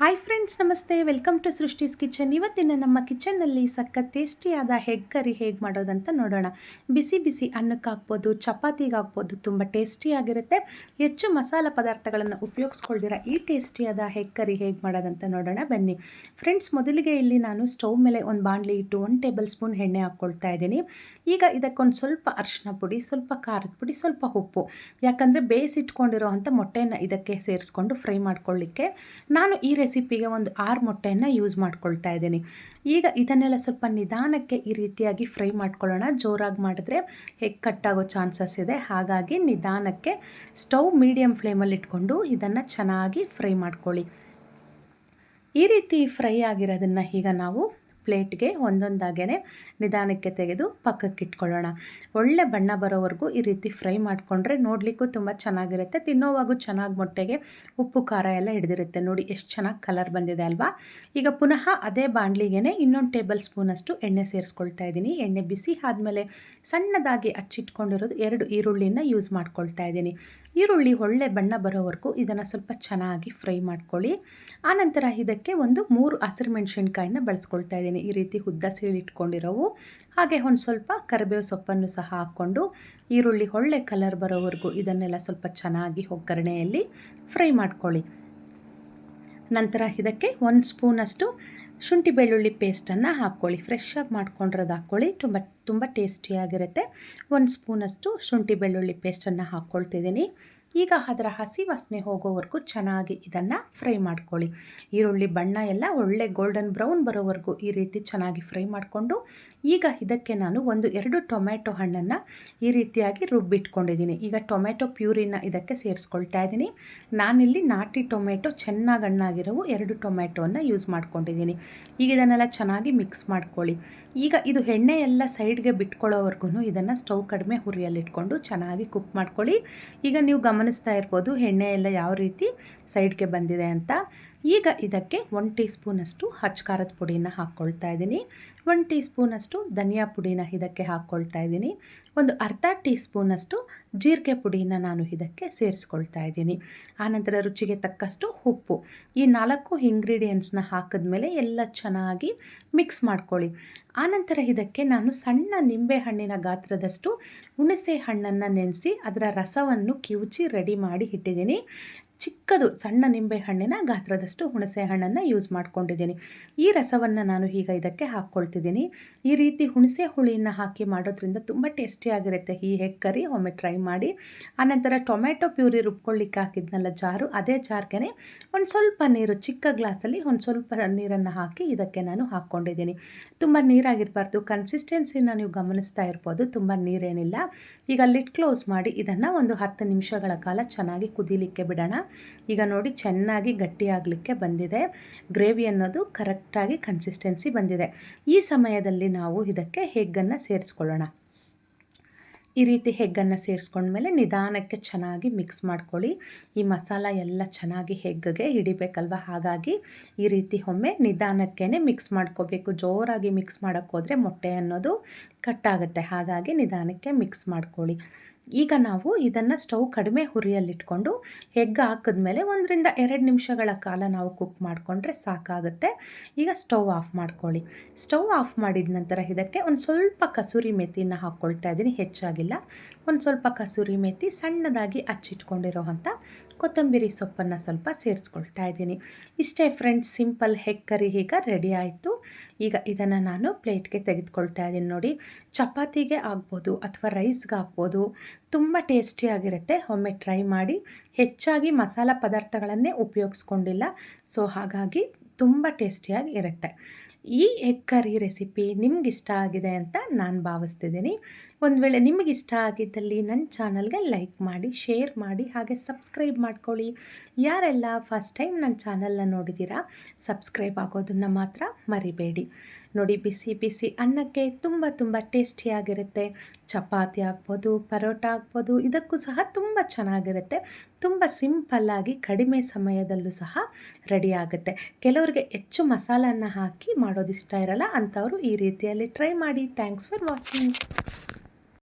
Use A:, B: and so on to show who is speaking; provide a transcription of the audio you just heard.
A: Hi friends, ನಮಸ್ತೆ. Welcome to Srishti's kitchen. ಇವತ್ತಿನ ನಮ್ಮ ಕಿಚನ್ನಲ್ಲಿ ಸಖತ್ ಟೇಸ್ಟಿಯಾದ ಹೆಗ್ ಕರಿ ಹೇಗೆ ಮಾಡೋದಂತ ನೋಡೋಣ. ಬಿಸಿ ಬಿಸಿ ಅನ್ನಕ್ಕೆ ಹಾಕ್ಬೋದು, ಚಪಾತಿಗೆ ಹಾಕ್ಬೋದು, ತುಂಬ ಟೇಸ್ಟಿಯಾಗಿರುತ್ತೆ. ಹೆಚ್ಚು ಮಸಾಲ ಪದಾರ್ಥಗಳನ್ನು ಉಪಯೋಗಿಸ್ಕೊಳ್ದಿರ ಈ ಟೇಸ್ಟಿಯಾದ ಹೆಗ್ ಕರಿ ಹೇಗೆ ಮಾಡೋದಂತ ನೋಡೋಣ ಬನ್ನಿ ಫ್ರೆಂಡ್ಸ್. ಮೊದಲಿಗೆ ಇಲ್ಲಿ ನಾನು ಸ್ಟವ್ ಮೇಲೆ ಒಂದು ಬಾಣಲಿ ಇಟ್ಟು 1 ಟೇಬಲ್ ಸ್ಪೂನ್ ಎಣ್ಣೆ ಹಾಕ್ಕೊಳ್ತಾ ಇದ್ದೀನಿ. ಈಗ ಇದಕ್ಕೊಂದು ಸ್ವಲ್ಪ ಅರಿಶಿನ ಪುಡಿ, ಸ್ವಲ್ಪ ಖಾರದ ಪುಡಿ, ಸ್ವಲ್ಪ ಉಪ್ಪು, ಯಾಕಂದರೆ ಬೇಯಿಸಿಟ್ಕೊಂಡಿರೋ ಅಂಥ ಮೊಟ್ಟೆಯನ್ನು ಇದಕ್ಕೆ ಸೇರಿಸ್ಕೊಂಡು ಫ್ರೈ ಮಾಡ್ಕೊಳ್ಳಿಕ್ಕೆ ನಾನು ಈ ರೆಸಿಪಿಗೆ ಒಂದು 6 ಮೊಟ್ಟೆಯನ್ನು ಯೂಸ್ ಮಾಡ್ಕೊಳ್ತಾ ಇದ್ದೀನಿ. ಈಗ ಇದನ್ನೆಲ್ಲ ಸ್ವಲ್ಪ ನಿಧಾನಕ್ಕೆ ಈ ರೀತಿಯಾಗಿ ಫ್ರೈ ಮಾಡ್ಕೊಳ್ಳೋಣ. ಜೋರಾಗಿ ಮಾಡಿದ್ರೆ ಹೆಗ್ ಕಟ್ಟಾಗೋ ಚಾನ್ಸಸ್ ಇದೆ. ಹಾಗಾಗಿ ನಿಧಾನಕ್ಕೆ ಸ್ಟವ್ ಮೀಡಿಯಮ್ ಫ್ಲೇಮಲ್ಲಿ ಇಟ್ಕೊಂಡು ಇದನ್ನು ಚೆನ್ನಾಗಿ ಫ್ರೈ ಮಾಡ್ಕೊಳ್ಳಿ. ಈ ರೀತಿ ಫ್ರೈ ಆಗಿರೋದನ್ನು ಈಗ ನಾವು ಪ್ಲೇಟ್ಗೆ ಒಂದೊಂದಾಗೇ ನಿಧಾನಕ್ಕೆ ತೆಗೆದು ಪಕ್ಕಕ್ಕೆ ಇಟ್ಕೊಳ್ಳೋಣ. ಒಳ್ಳೆ ಬಣ್ಣ ಬರೋವರೆಗೂ ಈ ರೀತಿ ಫ್ರೈ ಮಾಡಿಕೊಂಡ್ರೆ ನೋಡಲಿಕ್ಕೂ ತುಂಬ ಚೆನ್ನಾಗಿರುತ್ತೆ. ತಿನ್ನೋವಾಗೂ ಚೆನ್ನಾಗಿ ಮೊಟ್ಟೆಗೆ ಉಪ್ಪು ಖಾರ ಎಲ್ಲ ಹಿಡಿದಿರುತ್ತೆ. ನೋಡಿ ಎಷ್ಟು ಚೆನ್ನಾಗಿ ಕಲರ್ ಬಂದಿದೆ ಅಲ್ವಾ. ಈಗ ಪುನಃ ಅದೇ ಬಾಣಲಿಗೆ ಇನ್ನೊಂದು ಟೇಬಲ್ ಸ್ಪೂನಷ್ಟು ಎಣ್ಣೆ ಸೇರಿಸ್ಕೊಳ್ತಾ ಇದ್ದೀನಿ. ಎಣ್ಣೆ ಬಿಸಿ ಆದಮೇಲೆ ಸಣ್ಣದಾಗಿ ಹಚ್ಚಿಟ್ಕೊಂಡಿರೋದು 2 ಈರುಳ್ಳಿನ ಯೂಸ್ ಮಾಡ್ಕೊಳ್ತಾ ಇದ್ದೀನಿ. ಈರುಳ್ಳಿ ಒಳ್ಳೆ ಬಣ್ಣ ಬರೋವರೆಗೂ ಇದನ್ನು ಸ್ವಲ್ಪ ಚೆನ್ನಾಗಿ ಫ್ರೈ ಮಾಡ್ಕೊಳ್ಳಿ. ಆನಂತರ ಇದಕ್ಕೆ ಒಂದು 3 ಹಸಿರು ಮೆಣಸಿನ್ಕಾಯಿನ ಬಳಸ್ಕೊಳ್ತಾ ಇದ್ದೀನಿ. ಈ ರೀತಿ ಉದ್ದ ಸೀಳಿಟ್ಕೊಂಡಿರೋವು. ಹಾಗೆ ಒಂದು ಸ್ವಲ್ಪ ಕರಿಬೇವು ಸೊಪ್ಪನ್ನು ಸಹ ಹಾಕ್ಕೊಂಡು ಈರುಳ್ಳಿ ಒಳ್ಳೆ ಕಲರ್ ಬರೋವರೆಗೂ ಇದನ್ನೆಲ್ಲ ಸ್ವಲ್ಪ ಚೆನ್ನಾಗಿ ಒಗ್ಗರಣೆಯಲ್ಲಿ ಫ್ರೈ ಮಾಡ್ಕೊಳ್ಳಿ. ನಂತರ ಇದಕ್ಕೆ 1 ಸ್ಪೂನಷ್ಟು ಶುಂಠಿ ಬೆಳ್ಳುಳ್ಳಿ ಪೇಸ್ಟನ್ನು ಹಾಕ್ಕೊಳ್ಳಿ. ಫ್ರೆಶ್ಶಾಗಿ ಮಾಡ್ಕೊಂಡಿರೋದು ಹಾಕ್ಕೊಳ್ಳಿ, ತುಂಬ ಟೇಸ್ಟಿಯಾಗಿರುತ್ತೆ. 1 ಸ್ಪೂನಷ್ಟು ಶುಂಠಿ ಬೆಳ್ಳುಳ್ಳಿ ಪೇಸ್ಟನ್ನು ಹಾಕ್ಕೊಳ್ತಿದ್ದೀನಿ. ಈಗ ಅದರ ಹಸಿ ವಾಸನೆ ಹೋಗೋವರೆಗೂ ಚೆನ್ನಾಗಿ ಇದನ್ನು ಫ್ರೈ ಮಾಡ್ಕೊಳ್ಳಿ. ಈರುಳ್ಳಿ ಬಣ್ಣ ಎಲ್ಲ ಒಳ್ಳೆ ಗೋಲ್ಡನ್ ಬ್ರೌನ್ ಬರೋವರೆಗೂ ಈ ರೀತಿ ಚೆನ್ನಾಗಿ ಫ್ರೈ ಮಾಡಿಕೊಂಡು ಈಗ ಇದಕ್ಕೆ ನಾನು 1-2 ಟೊಮೆಟೊ ಹಣ್ಣನ್ನು ಈ ರೀತಿಯಾಗಿ ರುಬ್ಬಿಟ್ಕೊಂಡಿದ್ದೀನಿ. ಈಗ ಟೊಮೆಟೊ ಪ್ಯೂರಿನ ಇದಕ್ಕೆ ಸೇರಿಸ್ಕೊಳ್ತಾ ಇದ್ದೀನಿ. ನಾನಿಲ್ಲಿ ನಾಟಿ ಟೊಮೆಟೊ ಚೆನ್ನಾಗಿ ಹಣ್ಣಾಗಿರೋವು 2 ಟೊಮೆಟೊವನ್ನು ಯೂಸ್ ಮಾಡ್ಕೊಂಡಿದ್ದೀನಿ. ಈಗ ಇದನ್ನೆಲ್ಲ ಚೆನ್ನಾಗಿ ಮಿಕ್ಸ್ ಮಾಡ್ಕೊಳ್ಳಿ. ಈಗ ಇದು ಎಣ್ಣೆ ಎಲ್ಲ ಸೈಡ್ಗೆ ಬಿಟ್ಕೊಳ್ಳೋವರೆಗೂ ಇದನ್ನು ಸ್ಟವ್ ಕಡಿಮೆ ಹುರಿಯಲ್ಲಿಟ್ಕೊಂಡು ಚೆನ್ನಾಗಿ ಕುಕ್ ಮಾಡ್ಕೊಳ್ಳಿ. ಈಗ ನೀವು ಗಮನಿಸ್ತಾ ಇರ್ಬೋದು ಎಣ್ಣೆ ಎಲ್ಲ ಯಾವ ರೀತಿ ಸೈಡ್ಗೆ ಬಂದಿದೆ ಅಂತ. ಈಗ ಇದಕ್ಕೆ 1 ಟೀ ಸ್ಪೂನಷ್ಟು ಖಾರದ ಪುಡಿನ ಹಾಕ್ಕೊಳ್ತಾ ಇದ್ದೀನಿ. 1 ಟೀ ಸ್ಪೂನಷ್ಟು ಧನಿಯಾ ಪುಡಿನ ಇದಕ್ಕೆ ಹಾಕ್ಕೊಳ್ತಾ ಇದ್ದೀನಿ. ಒಂದು ಅರ್ಧ ಟೀ ಸ್ಪೂನಷ್ಟು ಜೀರಿಗೆ ಪುಡಿನ ನಾನು ಇದಕ್ಕೆ ಸೇರಿಸ್ಕೊಳ್ತಾ ಇದ್ದೀನಿ. ಆನಂತರ ರುಚಿಗೆ ತಕ್ಕಷ್ಟು ಉಪ್ಪು. ಈ 4 ಇಂಗ್ರೀಡಿಯೆಂಟ್ಸ್ನ ಹಾಕಿದ್ಮೇಲೆ ಎಲ್ಲ ಚೆನ್ನಾಗಿ ಮಿಕ್ಸ್ ಮಾಡ್ಕೊಳ್ಳಿ. ಆನಂತರ ಇದಕ್ಕೆ ನಾನು ಸಣ್ಣ ನಿಂಬೆ ಹಣ್ಣಿನ ಗಾತ್ರದಷ್ಟು ಹುಣಸೆ ಹಣ್ಣನ್ನು ನೆನೆಸಿ ಅದರ ರಸವನ್ನು ಕಿವುಚಿ ರೆಡಿ ಮಾಡಿ ಇಟ್ಟಿದ್ದೀನಿ. ಚಿಕ್ಕದು ಸಣ್ಣ ನಿಂಬೆ ಹಣ್ಣಿನ ಗಾತ್ರದಷ್ಟು ಹುಣಸೆ ಹಣ್ಣನ್ನು ಯೂಸ್ ಮಾಡ್ಕೊಂಡಿದ್ದೀನಿ. ಈ ರಸವನ್ನು ನಾನು ಈಗ ಇದಕ್ಕೆ ಹಾಕ್ಕೊಳ್ತಿದ್ದೀನಿ. ಈ ರೀತಿ ಹುಣಸೆ ಹುಳಿಯನ್ನು ಹಾಕಿ ಮಾಡೋದ್ರಿಂದ ತುಂಬ ಟೇಸ್ಟಿಯಾಗಿರುತ್ತೆ ಈ ಹೆಗ್ ಕರಿ. ಒಮ್ಮೆ ಟ್ರೈ ಮಾಡಿ. ಆನಂತರ ಟೊಮೆಟೊ ಪ್ಯೂರಿ ರುಬ್ಕೊಳ್ಳಿಕ್ಕೆ ಹಾಕಿದ್ನಲ್ಲ ಜಾರು, ಅದೇ ಜಾರ್ಗೆ ಒಂದು ಸ್ವಲ್ಪ ನೀರು, ಚಿಕ್ಕ ಗ್ಲಾಸಲ್ಲಿ ಒಂದು ಸ್ವಲ್ಪ ನೀರನ್ನು ಹಾಕಿ ಇದಕ್ಕೆ ನಾನು ಹಾಕ್ಕೊಂಡಿದ್ದೀನಿ. ತುಂಬ ನೀರಾಗಿರಬಾರ್ದು. ಕನ್ಸಿಸ್ಟೆನ್ಸಿನ ನೀವು ಗಮನಿಸ್ತಾ ಇರ್ಬೋದು, ತುಂಬ ನೀರೇನಿಲ್ಲ. ಈಗ ಲಿಡ್ ಕ್ಲೋಸ್ ಮಾಡಿ ಇದನ್ನು ಒಂದು 10 ನಿಮಿಷಗಳ ಕಾಲ ಚೆನ್ನಾಗಿ ಕುದೀಲಿಕ್ಕೆ ಬಿಡೋಣ. ಈಗ ನೋಡಿ ಚೆನ್ನಾಗಿ ಗಟ್ಟಿಯಾಗಲಿಕ್ಕೆ ಬಂದಿದೆ. ಗ್ರೇವಿ ಅನ್ನೋದು ಕರೆಕ್ಟಾಗಿ ಕನ್ಸಿಸ್ಟೆನ್ಸಿ ಬಂದಿದೆ. ಈ ಸಮಯದಲ್ಲಿ ನಾವು ಇದಕ್ಕೆ ಹೆಗ್ಗನ್ನು ಸೇರಿಸ್ಕೊಳ್ಳೋಣ. ಈ ರೀತಿ ಹೆಗ್ಗನ್ನು ಸೇರಿಸ್ಕೊಂಡ್ಮೇಲೆ ನಿಧಾನಕ್ಕೆ ಚೆನ್ನಾಗಿ ಮಿಕ್ಸ್ ಮಾಡ್ಕೊಳ್ಳಿ. ಈ ಮಸಾಲ ಎಲ್ಲ ಚೆನ್ನಾಗಿ ಹೆಗ್ಗಿಗೆ ಹಿಡಿಬೇಕಲ್ವ, ಹಾಗಾಗಿ ಈ ರೀತಿ ಒಮ್ಮೆ ನಿಧಾನಕ್ಕೇ ಮಿಕ್ಸ್ ಮಾಡ್ಕೋಬೇಕು. ಜೋರಾಗಿ ಮಿಕ್ಸ್ ಮಾಡೋಕ್ಕೋದ್ರೆ ಮೊಟ್ಟೆ ಅನ್ನೋದು ಕಟ್ಟಾಗುತ್ತೆ. ಹಾಗಾಗಿ ನಿಧಾನಕ್ಕೆ ಮಿಕ್ಸ್ ಮಾಡ್ಕೊಳ್ಳಿ. ಈಗ ನಾವು ಇದನ್ನು ಸ್ಟವ್ ಕಡಿಮೆ ಹುರಿಯಲ್ಲಿಟ್ಕೊಂಡು ಹೆಗ್ ಹಾಕಿದ್ಮೇಲೆ 1-2 ನಿಮಿಷಗಳ ಕಾಲ ನಾವು ಕುಕ್ ಮಾಡಿಕೊಂಡ್ರೆ ಸಾಕಾಗುತ್ತೆ. ಈಗ ಸ್ಟವ್ ಆಫ್ ಮಾಡ್ಕೊಳ್ಳಿ. ಸ್ಟವ್ ಆಫ್ ಮಾಡಿದ ನಂತರ ಇದಕ್ಕೆ ಒಂದು ಸ್ವಲ್ಪ ಕಸೂರಿ ಮೆಥಿನ ಹಾಕ್ಕೊಳ್ತಾ ಇದ್ದೀನಿ. ಹೆಚ್ಚಾಗಿಲ್ಲ, ಒಂದು ಸ್ವಲ್ಪ ಕಸೂರಿ ಮೆಥಿ, ಸಣ್ಣದಾಗಿ ಹಚ್ಚಿಟ್ಕೊಂಡಿರೋ ಅಂಥ ಕೊತ್ತಂಬರಿ ಸೊಪ್ಪನ್ನು ಸ್ವಲ್ಪ ಸೇರಿಸ್ಕೊಳ್ತಾ ಇದ್ದೀನಿ. ಇಷ್ಟೇ ಫ್ರೆಂಡ್ಸ್, ಸಿಂಪಲ್ ಹೆಗ್ ಕರಿ ಈಗ ರೆಡಿ ಆಯಿತು. ಈಗ ಇದನ್ನು ನಾನು ಪ್ಲೇಟ್ಗೆ ತೆಗೆದುಕೊಳ್ತಾ ಇದ್ದೀನಿ. ನೋಡಿ, ಚಪಾತಿಗೆ ಆಗ್ಬೋದು ಅಥವಾ ರೈಸ್ಗೆ ಹಾಕ್ಬೋದು. ತುಂಬ ಟೇಸ್ಟಿಯಾಗಿರುತ್ತೆ. ಒಮ್ಮೆ ಟ್ರೈ ಮಾಡಿ. ಹೆಚ್ಚಾಗಿ ಮಸಾಲ ಪದಾರ್ಥಗಳನ್ನೇ ಉಪಯೋಗಿಸ್ಕೊಂಡಿಲ್ಲ, ಸೊ ಹಾಗಾಗಿ ತುಂಬ ಟೇಸ್ಟಿಯಾಗಿ ಇರುತ್ತೆ. ಈ ಎಗ್ ಕರಿ ರೆಸಿಪಿ ನಿಮಗಿಷ್ಟ ಆಗಿದೆ ಅಂತ ನಾನು ಭಾವಿಸ್ತಿದ್ದೀನಿ. ಒಂದು ವೇಳೆ ನಿಮಗಿಷ್ಟ ಆಗಿದ್ದಲ್ಲಿ ನನ್ನ ಚಾನಲ್ಗೆ ಲೈಕ್ ಮಾಡಿ, ಶೇರ್ ಮಾಡಿ, ಹಾಗೆ ಸಬ್ಸ್ಕ್ರೈಬ್ ಮಾಡ್ಕೊಳ್ಳಿ. ಯಾರೆಲ್ಲ ಫಸ್ಟ್ ಟೈಮ್ ನನ್ನ ಚಾನಲ್ನ ನೋಡಿದ್ದೀರಾ, ಸಬ್ಸ್ಕ್ರೈಬ್ ಆಗೋದನ್ನು ಮಾತ್ರ ಮರಿಬೇಡಿ. ನೋಡಿ, ಬಿಸಿ ಬಿಸಿ ಅನ್ನಕ್ಕೆ ತುಂಬ ಟೇಸ್ಟಿಯಾಗಿರುತ್ತೆ. ಚಪಾತಿ ಆಗ್ಬೋದು, ಪರೋಟ ಆಗ್ಬೋದು, ಇದಕ್ಕೂ ಸಹ ತುಂಬ ಚೆನ್ನಾಗಿರುತ್ತೆ. ತುಂಬ ಸಿಂಪಲ್ಲಾಗಿ ಕಡಿಮೆ ಸಮಯದಲ್ಲೂ ಸಹ ರೆಡಿ ಆಗುತ್ತೆ. ಕೆಲವರಿಗೆ ಹೆಚ್ಚು ಮಸಾಲನ್ನು ಹಾಕಿ ಮಾಡೋದಿಷ್ಟ ಇರಲ್ಲ, ಅಂಥವರು ಈ ರೀತಿಯಲ್ಲಿ ಟ್ರೈ ಮಾಡಿ. Thanks for watching.